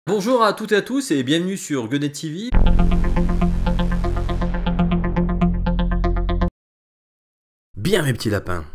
Bonjour à toutes et à tous et bienvenue sur Gunnet TV. Bien mes petits lapins.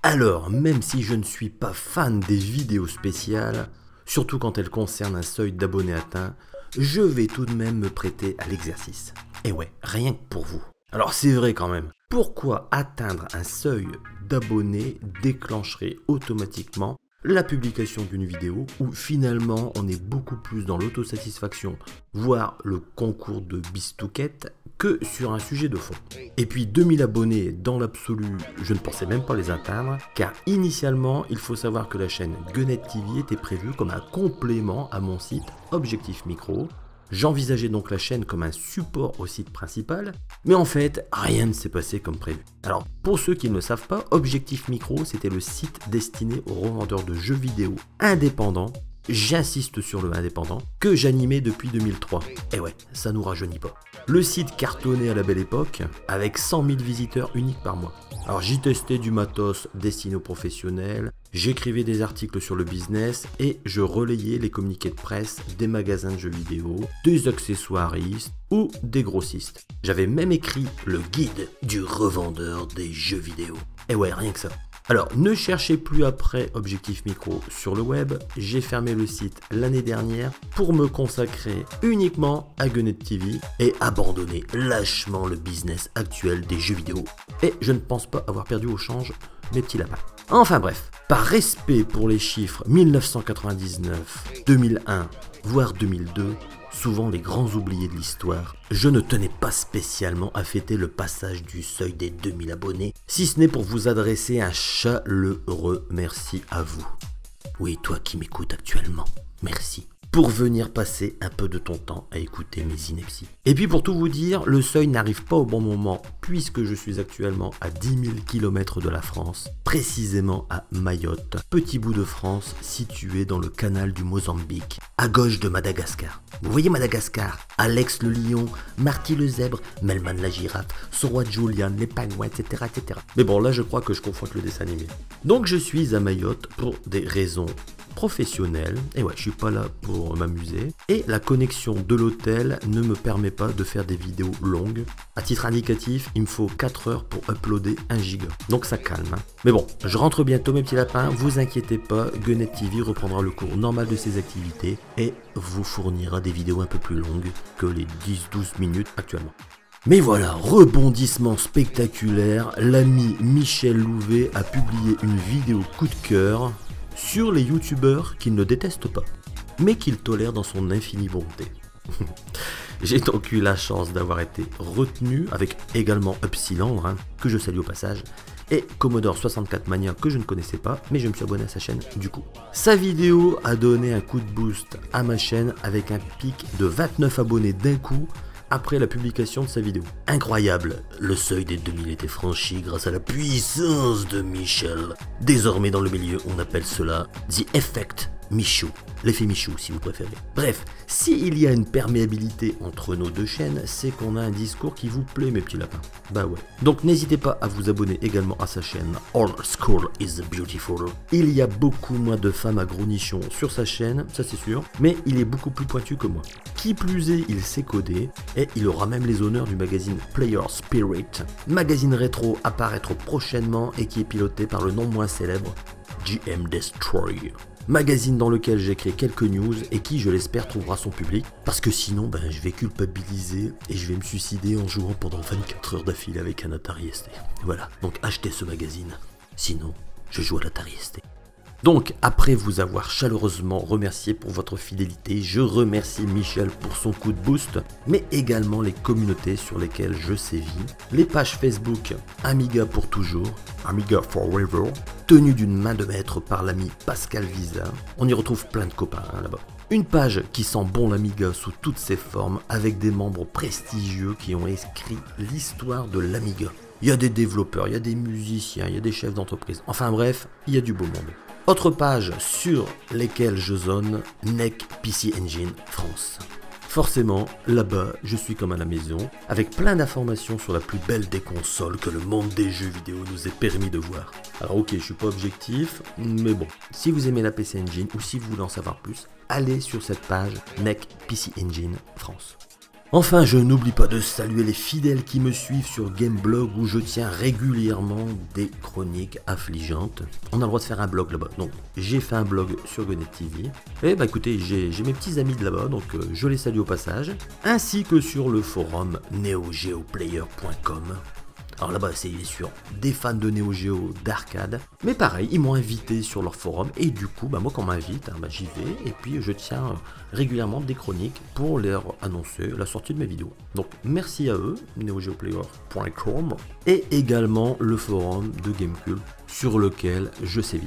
Alors, même si je ne suis pas fan des vidéos spéciales, surtout quand elles concernent un seuil d'abonnés atteint, je vais tout de même me prêter à l'exercice. Et ouais, rien que pour vous. Alors c'est vrai quand même, pourquoi atteindre un seuil d'abonnés déclencherait automatiquement la publication d'une vidéo où finalement on est beaucoup plus dans l'autosatisfaction, voire le concours de bistouquette, que sur un sujet de fond. Et puis 2000 abonnés dans l'absolu, je ne pensais même pas les atteindre, car initialement il faut savoir que la chaîne Gunnet TV était prévue comme un complément à mon site Objectif Micro. J'envisageais donc la chaîne comme un support au site principal, mais en fait, rien ne s'est passé comme prévu. Alors, pour ceux qui ne le savent pas, Objectif Micro, c'était le site destiné aux revendeurs de jeux vidéo indépendants, j'insiste sur le indépendant, que j'animais depuis 2003. Et ouais, ça nous rajeunit pas. Le site cartonnait à la belle époque, avec 100 000 visiteurs uniques par mois. Alors j'y testais du matos destiné aux professionnels, j'écrivais des articles sur le business et je relayais les communiqués de presse des magasins de jeux vidéo, des accessoiristes ou des grossistes. J'avais même écrit le guide du revendeur des jeux vidéo. Et ouais, rien que ça. Alors, ne cherchez plus après Objectif Micro sur le web, j'ai fermé le site l'année dernière pour me consacrer uniquement à Gunnet TV et abandonner lâchement le business actuel des jeux vidéo. Et je ne pense pas avoir perdu au change mes petits lapins. Enfin bref, par respect pour les chiffres 1999, 2001, voire 2002, souvent les grands oubliés de l'histoire, je ne tenais pas spécialement à fêter le passage du seuil des 2000 abonnés, si ce n'est pour vous adresser un chaleureux merci à vous. Oui, toi qui m'écoutes actuellement, merci. Pour venir passer un peu de ton temps à écouter mes inepties. Et puis pour tout vous dire, le seuil n'arrive pas au bon moment, puisque je suis actuellement à 10 000 km de la France, précisément à Mayotte, petit bout de France situé dans le canal du Mozambique, à gauche de Madagascar. Vous voyez Madagascar, Alex le lion, Marty le zèbre, Melman la girafe, son roi Julian, les pingouins, etc., etc. Mais bon, là je crois que je confonds avec le dessin animé. Donc je suis à Mayotte pour des raisons professionnel, et ouais, je suis pas là pour m'amuser, et la connexion de l'hôtel ne me permet pas de faire des vidéos longues. À titre indicatif, il me faut 4 heures pour uploader 1 giga, donc ça calme. Mais bon, je rentre bientôt mes petits lapins, vous inquiétez pas, Gunnet TV reprendra le cours normal de ses activités et vous fournira des vidéos un peu plus longues que les 10-12 minutes actuellement. Mais voilà, rebondissement spectaculaire, l'ami Michel Louvet a publié une vidéo coup de cœur sur les youtubeurs qu'il ne déteste pas, mais qu'il tolère dans son infinie bonté. J'ai donc eu la chance d'avoir été retenu avec également Upsilandre, que je salue au passage, et Commodore 64 Mania que je ne connaissais pas, mais je me suis abonné à sa chaîne du coup. Sa vidéo a donné un coup de boost à ma chaîne avec un pic de 29 abonnés d'un coup, après la publication de sa vidéo. Incroyable, le seuil des 2000 était franchi grâce à la puissance de Michel. Désormais dans le milieu, on appelle cela The Effect Michou. L'effet Michou si vous préférez. Bref, s'il y a une perméabilité entre nos deux chaînes, c'est qu'on a un discours qui vous plaît mes petits lapins. Bah ouais. Donc n'hésitez pas à vous abonner également à sa chaîne All School is Beautiful. Il y a beaucoup moins de femmes à gros nichons sur sa chaîne, ça c'est sûr, mais il est beaucoup plus pointu que moi. Qui plus est, il sait coder, et il aura même les honneurs du magazine Player Spirit, magazine rétro à paraître prochainement et qui est piloté par le non moins célèbre GM Destroy. Magazine dans lequel j'ai créé quelques news et qui, je l'espère, trouvera son public. Parce que sinon, je vais culpabiliser et je vais me suicider en jouant pendant 24 heures d'affilée avec un Atari ST. Voilà, donc achetez ce magazine. Sinon, je joue à l'Atari ST. Donc, après vous avoir chaleureusement remercié pour votre fidélité, je remercie Michel pour son coup de boost, mais également les communautés sur lesquelles je sévis, les pages Facebook Amiga pour toujours, Amiga Forever, tenue d'une main de maître par l'ami Pascal Visa, on y retrouve plein de copains là-bas. Une page qui sent bon l'Amiga sous toutes ses formes, avec des membres prestigieux qui ont écrit l'histoire de l'Amiga. Il y a des développeurs, il y a des musiciens, il y a des chefs d'entreprise, enfin bref, il y a du beau monde. Autre page sur lesquelles je zone, NEC PC Engine France. Forcément, là-bas, je suis comme à la maison, avec plein d'informations sur la plus belle des consoles que le monde des jeux vidéo nous ait permis de voir. Alors ok, je suis pas objectif, mais bon, si vous aimez la PC Engine ou si vous voulez en savoir plus, allez sur cette page NEC PC Engine France. Enfin, je n'oublie pas de saluer les fidèles qui me suivent sur Gameblog où je tiens régulièrement des chroniques affligeantes. On a le droit de faire un blog là-bas, donc j'ai fait un blog sur Gonnet TV. Et bah écoutez, j'ai mes petits amis de là-bas, donc je les salue au passage. Ainsi que sur le forum neogeoplayer.com. Alors là-bas, c'est sûr, des fans de Neo Geo d'arcade. Mais pareil, ils m'ont invité sur leur forum. Et du coup, bah moi, quand on m'invite, j'y vais. Et puis, je tiens régulièrement des chroniques pour leur annoncer la sortie de mes vidéos. Donc, merci à eux, neogeoplayer.com. Et également le forum de Gamecube, sur lequel je sévis.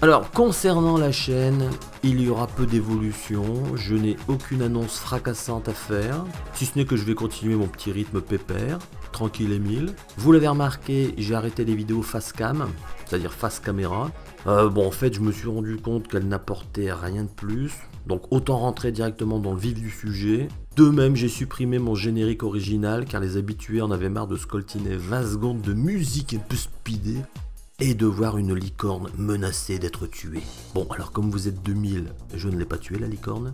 Alors, concernant la chaîne, il y aura peu d'évolution, je n'ai aucune annonce fracassante à faire, si ce n'est que je vais continuer mon petit rythme pépère, tranquille et mille. Vous l'avez remarqué, j'ai arrêté les vidéos face cam, c'est-à-dire face caméra. Bon, en fait, je me suis rendu compte qu'elles n'apportaient rien de plus, donc autant rentrer directement dans le vif du sujet. De même, j'ai supprimé mon générique original, car les habitués en avaient marre de scoltiner 20 secondes de musique un peu speedée. Et de voir une licorne menacée d'être tuée. Bon, alors comme vous êtes 2000, je ne l'ai pas tuée la licorne.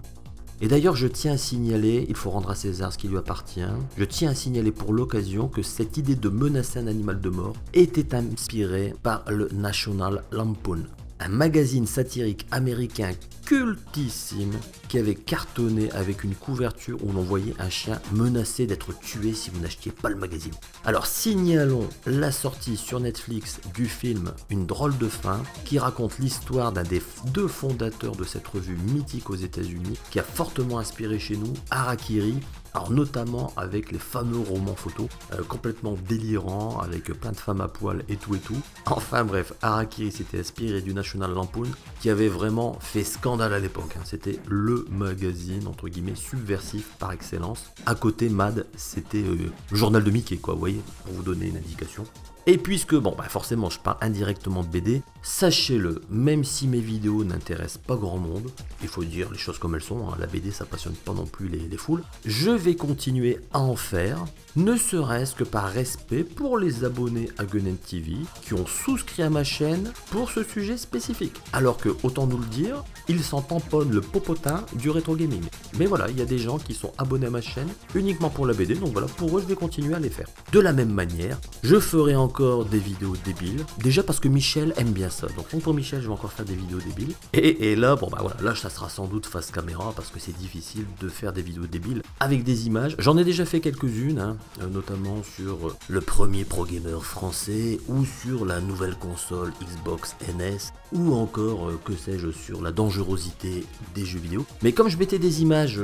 Et d'ailleurs, je tiens à signaler, il faut rendre à César ce qui lui appartient, je tiens à signaler pour l'occasion que cette idée de menacer un animal de mort était inspirée par le National Lampoon, un magazine satirique américain cultissime qui avait cartonné avec une couverture où l'on voyait un chien menacé d'être tué si vous n'achetiez pas le magazine. Alors signalons la sortie sur Netflix du film Une drôle de fin qui raconte l'histoire d'un des deux fondateurs de cette revue mythique aux États-Unis qui a fortement inspiré chez nous Harakiri. Alors notamment avec les fameux romans photos complètement délirants avec plein de femmes à poil et tout. Enfin bref, Harakiri s'était inspiré du National Lampoon qui avait vraiment fait scandale à l'époque. C'était le magazine entre guillemets subversif par excellence. À côté Mad, c'était le journal de Mickey quoi, vous voyez, pour vous donner une indication. Et puisque, bon, bah forcément, je parle indirectement de BD, sachez-le, même si mes vidéos n'intéressent pas grand monde, il faut dire les choses comme elles sont, la BD ça passionne pas non plus les foules, je vais continuer à en faire, ne serait-ce que par respect pour les abonnés à Gonnet TV qui ont souscrit à ma chaîne pour ce sujet spécifique. Alors que, autant nous le dire, ils s'en tamponnent le popotin du rétro gaming. Mais voilà, il y a des gens qui sont abonnés à ma chaîne uniquement pour la BD, donc voilà, pour eux je vais continuer à les faire. De la même manière, je ferai encore des vidéos débiles, déjà parce que Michel aime bien ça, donc pour Michel je vais encore faire des vidéos débiles, et là, bon bah voilà, là ça sera sans doute face caméra, parce que c'est difficile de faire des vidéos débiles avec des images, j'en ai déjà fait quelques-unes, notamment sur le premier pro gamer français, ou sur la nouvelle console Xbox NS, ou encore, que sais-je, sur la dangerosité des jeux vidéo, mais comme je mettais des images,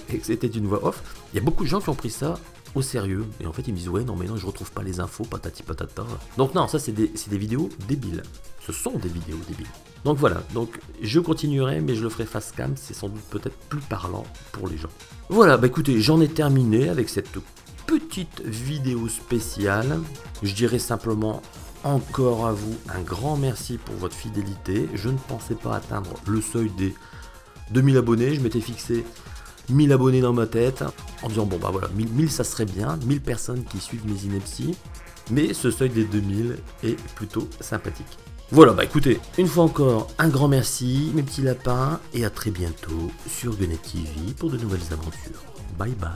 et que c'était une voix off, il y a beaucoup de gens qui ont pris ça au sérieux, et en fait ils me disent ouais non mais non je retrouve pas les infos patati patata, donc non ça c'est des vidéos débiles, ce sont des vidéos débiles, donc voilà, donc je continuerai mais je le ferai face cam, c'est sans doute peut-être plus parlant pour les gens. Voilà, bah écoutez, j'en ai terminé avec cette petite vidéo spéciale, je dirais simplement encore à vous un grand merci pour votre fidélité, je ne pensais pas atteindre le seuil des 2000 abonnés, je m'étais fixé 1000 abonnés dans ma tête, en disant bon bah voilà, 1000 ça serait bien, 1000 personnes qui suivent mes inepties, mais ce seuil des 2000 est plutôt sympathique. Voilà, bah écoutez, une fois encore, un grand merci mes petits lapins, et à très bientôt sur Gonnet TV pour de nouvelles aventures. Bye bye.